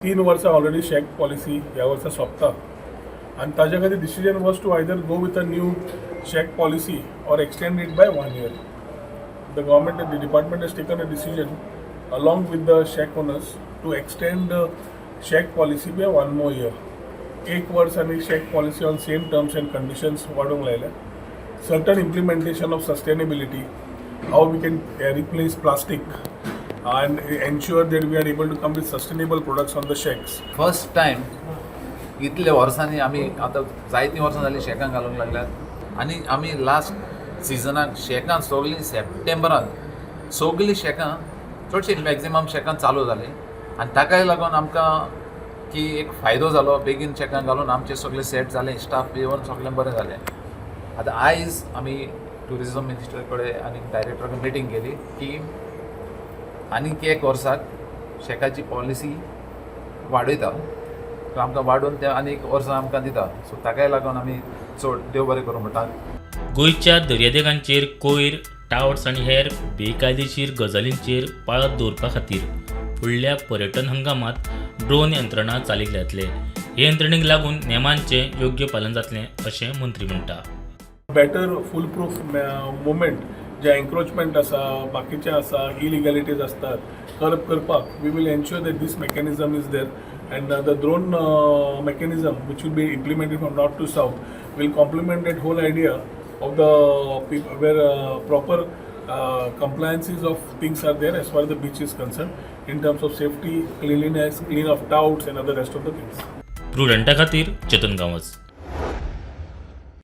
3 वर्सां ऑलरेडी शेक पॉलिसी ह्या वर्सा सोंपता आनी ताजे खातीर decision was to either go with a new shack policy और extend it by 1 year. The government and the department has taken a decision along with the shack owners to extend the shack policy by 1 more year. 1 वर्स आनी shack policy on same terms and conditions वाडोवंक लायल्या. Certain implementation of sustainability, how we can replace plastic and ensure that we are able to come with sustainable products on the shacks. First time इतल्या वर्सांनी आमी आतां जायतीं वर्सां जालीं शेकां घालूंक लागल्यात आनी आमी लास्ट सिजनाक शेकां सगळीं सप्टेंबरांत सगळीं शेकां चडशीं मॅक्झिमम शेकां चालू जालीं आनी ताकाय लागून आमकां की एक फायदो जालो. बेगीन शेकां घालून आमचें सगळें सेट जालें, स्टाफ बी येवन सगळें बरें जालें. आतां आयज आमी ट्युरिजम मिनिस्टर कडेन आनी डायरेक्टर कडेन मिटींग केली की आनीक 1 वर्साक शेकाची पॉलिसी वाडयता, सो आमकां वाडोवन ते आनीक वर्सां आमकां दिता. सो ताकाय लागून आमी चड देव बरें करूं म्हणटा. गोंयच्या दर्यादेगांचेर कोयर, टावर्स आनी हेर बेकायदेशीर गजालींचेर पाळत दवरपा खातीर फुडल्या पर्यटन हंगामात ड्रोन यंत्रणा चालीक लायतले. हे यंत्रणेक लागून नेमांचें योग्य पालन जातलें अशें मंत्री म्हणटा. बेटर फूल प्रूफ मुवमेंट जे एन्क्रोचमेंट आसा, बाकीचे आसा, इलिगॅलिटीज असतात कर्ब करपाक we will ensure that this mechanism is there and the drone mechanism which will be implemented from north to south will complement that whole idea of the very proper compliances of things are there as far as the beach is concerned in terms of safety, cleanliness, clean of touts and other rest of the things. प्रुडंटा खातीर चेतन गांवस.